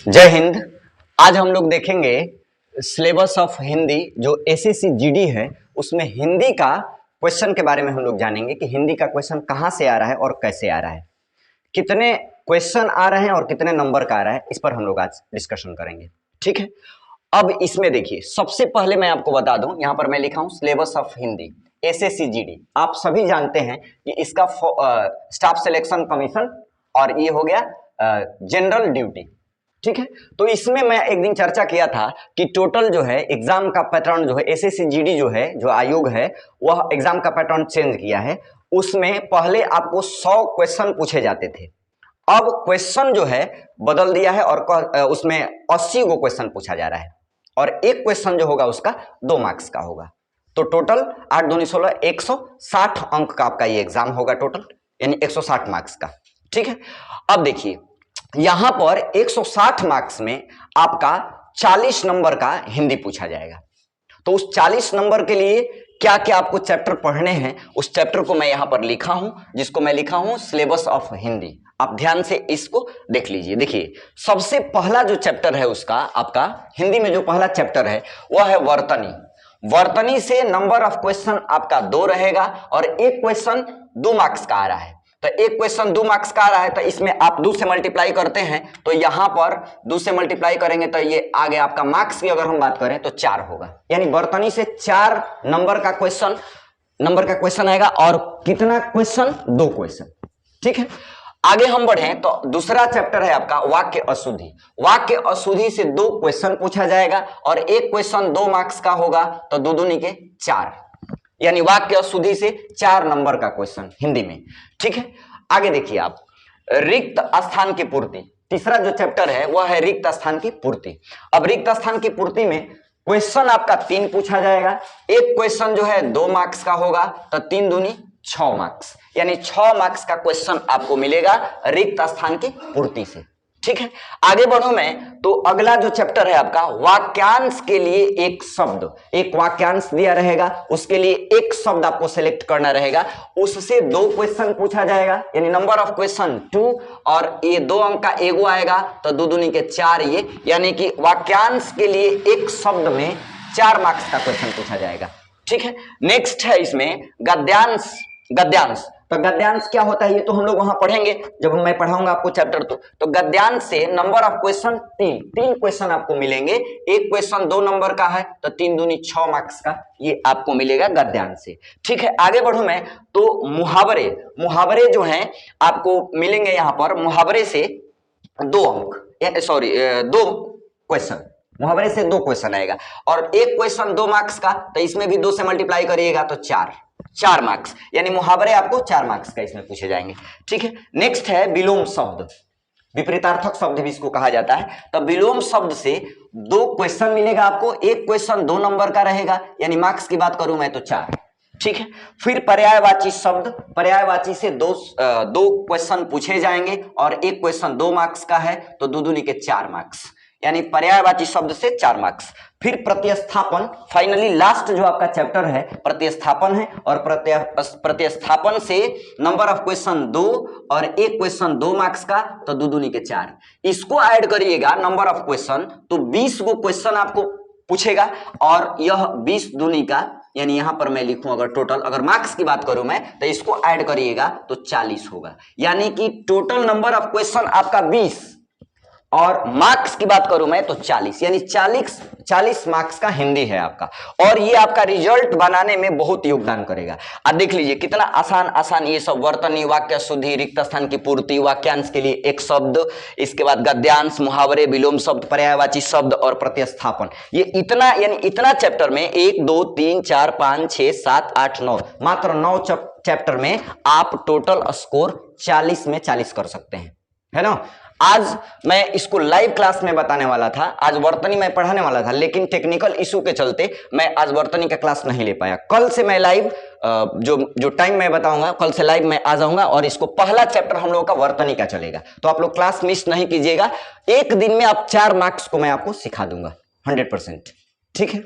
जय हिंद। आज हम लोग देखेंगे सिलेबस ऑफ हिंदी जो एसएससी जीडी है उसमें हिंदी का क्वेश्चन के बारे में हम लोग जानेंगे कि हिंदी का क्वेश्चन कहां से आ रहा है और कैसे आ रहा है, कितने क्वेश्चन आ रहे हैं और कितने नंबर का आ रहा है, इस पर हम लोग आज डिस्कशन करेंगे। ठीक है, अब इसमें देखिए सबसे पहले मैं आपको बता दूं, यहां पर मैं लिखा हूं syllabus of Hindi SSC GD. आप सभी जानते हैं कि इसका स्टाफ सिलेक्शन कमीशन और ये हो गया जनरल ड्यूटी। ठीक है, तो इसमें मैं एक दिन चर्चा किया था कि टोटल जो है एग्जाम का पैटर्न जो है एसएससी जीडी जो है जो आयोग है वह एग्जाम का पैटर्न चेंज किया है। उसमें पहले आपको 100 क्वेश्चन पूछे जाते थे, अब क्वेश्चन जो है बदल दिया है और उसमें 80 गो क्वेश्चन पूछा जा रहा है और एक क्वेश्चन जो होगा उसका 2 मार्क्स का होगा। तो टोटल 8 दूनी 16 160 अंक का आपका ये एग्जाम होगा टोटल, यानी 160 मार्क्स का। ठीक है, अब देखिए यहां पर 160 मार्क्स में आपका 40 नंबर का हिंदी पूछा जाएगा। तो उस 40 नंबर के लिए क्या क्या आपको चैप्टर पढ़ने हैं उस चैप्टर को मैं यहां पर लिखा हूं, जिसको मैं लिखा हूं सिलेबस ऑफ हिंदी। आप ध्यान से इसको देख लीजिए। देखिए सबसे पहला जो चैप्टर है उसका आपका हिंदी में जो पहला चैप्टर है वह है वर्तनी। वर्तनी से नंबर ऑफ क्वेश्चन आपका 2 रहेगा और एक क्वेश्चन 2 मार्क्स का आ रहा है। तो एक क्वेश्चन 2 मार्क्स का आ रहा है तो इसमें आप 2 से मल्टीप्लाई करते हैं तो यहां पर 2 से मल्टीप्लाई करेंगे तो ये आगे आपका मार्क्स की अगर हम बात करें तो 4 होगा, यानी वर्तनी से 4 नंबर का क्वेश्चन आएगा। और कितना क्वेश्चन? 2 क्वेश्चन। ठीक है, आगे हम बढ़े तो दूसरा चैप्टर है आपका वाक्य अशुद्धि। वाक्य अशुद्धि से 2 क्वेश्चन पूछा जाएगा और एक क्वेश्चन 2 मार्क्स का होगा तो 2 दूनी के 4, यानी वाक्य अशुद्धि से 4 नंबर का क्वेश्चन हिंदी में। ठीक है, आगे देखिए आप रिक्त स्थान की पूर्ति। तीसरा जो चैप्टर है वह है रिक्त स्थान की पूर्ति। अब रिक्त स्थान की पूर्ति में क्वेश्चन आपका 3 पूछा जाएगा, एक क्वेश्चन जो है 2 मार्क्स का होगा तो 3 दूनी 6 मार्क्स, यानी 6 मार्क्स का क्वेश्चन आपको मिलेगा रिक्त स्थान की पूर्ति से। ठीक है, आगे बढ़ो मैं तो अगला जो चैप्टर है आपका वाक्यांश के लिए एक शब्द, एक वाक्यांश दिया रहेगा उसके लिए एक शब्द आपको सेलेक्ट करना रहेगा, उससे 2 क्वेश्चन पूछा जाएगा, यानी नंबर ऑफ क्वेश्चन 2 और ये 2 अंक का एगो आएगा तो 2 दूनी के 4 ये, यानी कि वाक्यांश के लिए एक शब्द में 4 मार्क्स का क्वेश्चन पूछा जाएगा। ठीक है, नेक्स्ट है इसमें गद्यांश। तो गद्यांश क्या होता है ये तो हम लोग वहां पढ़ेंगे जब मैं पढ़ाऊंगा आपको चैप्टर। तो गद्यांश से नंबर ऑफ क्वेश्चन 3 क्वेश्चन आपको मिलेंगे, एक क्वेश्चन 2 नंबर का है तो 3 दूनी 6 मार्क्स का ये आपको मिलेगा गद्यांश से। ठीक है, आगे बढ़ूं मैं तो मुहावरे जो हैं आपको मिलेंगे यहां पर। मुहावरे से 2 अंक, सॉरी 2 क्वेश्चन, मुहावरे से 2 क्वेश्चन आएगा और एक क्वेश्चन 2 मार्क्स का तो इसमें भी 2 से मल्टीप्लाई करिएगा तो 4 मार्क्स, यानी मुहावरे आपको 4 मार्क्स का इसमें पूछे जाएंगे। ठीक है, नेक्स्ट है विलोम शब्द, विपरीतार्थक शब्द भी इसको कहा जाता है। तो विलोम शब्द से 2 क्वेश्चन मिलेगा आपको, एक क्वेश्चन 2 नंबर का रहेगा, यानी मार्क्स की बात करूं मैं तो 4। ठीक है, फिर पर्यायवाची शब्द, पर्यायवाची से 2 क्वेश्चन पूछे जाएंगे और एक क्वेश्चन 2 मार्क्स का है तो 2 दूनी के 4 मार्क्स, यानी पर्यायवाची शब्द से 4 मार्क्स। फिर प्रतिस्थापन, फाइनली लास्ट जो आपका चैप्टर है प्रतिस्थापन है और प्रतिस्थापन से नंबर ऑफ क्वेश्चन 2 और एक क्वेश्चन 2 मार्क्स का तो 2 दूनी के 4, इसको ऐड करिएगा नंबर ऑफ क्वेश्चन तो 20 गो क्वेश्चन आपको पूछेगा और यह 20 दूनी का, यानी यहां पर मैं लिखूं अगर टोटल, अगर मार्क्स की बात करूं मैं तो इसको ऐड करिएगा तो 40 होगा, यानी कि टोटल नंबर ऑफ क्वेश्चन आपका 20 और मार्क्स की बात करूं मैं तो 40, यानी 40 मार्क्स का हिंदी है आपका और ये आपका रिजल्ट बनाने में बहुत योगदान करेगा। अब देख लीजिए कितना आसान ये सब, वर्तनी, वाक्य शुद्धि, रिक्त स्थान की पूर्ति, वाक्यांश के लिए एक शब्द, इसके बाद गद्यांश, मुहावरे, विलोम शब्द, पर्यायवाची शब्द और प्रतिस्थापन। ये इतना, यानी इतना चैप्टर में 1 2 3 4 5 6 7 8 9, मात्र 9 चैप्टर में आप टोटल स्कोर 40 में 40 कर सकते हैं, है ना। आज मैं इसको लाइव क्लास में बताने वाला था, आज वर्तनी में पढ़ाने वाला था, लेकिन टेक्निकल इशू के चलते मैं आज वर्तनी का क्लास नहीं ले पाया। कल से मैं लाइव जो टाइम मैं बताऊंगा कल से लाइव मैं आ जाऊंगा और इसको पहला चैप्टर हम लोगों का वर्तनी का चलेगा, तो आप लोग क्लास मिस नहीं कीजिएगा। एक दिन में आप 4 मार्क्स को मैं आपको सिखा दूंगा 100%। ठीक है।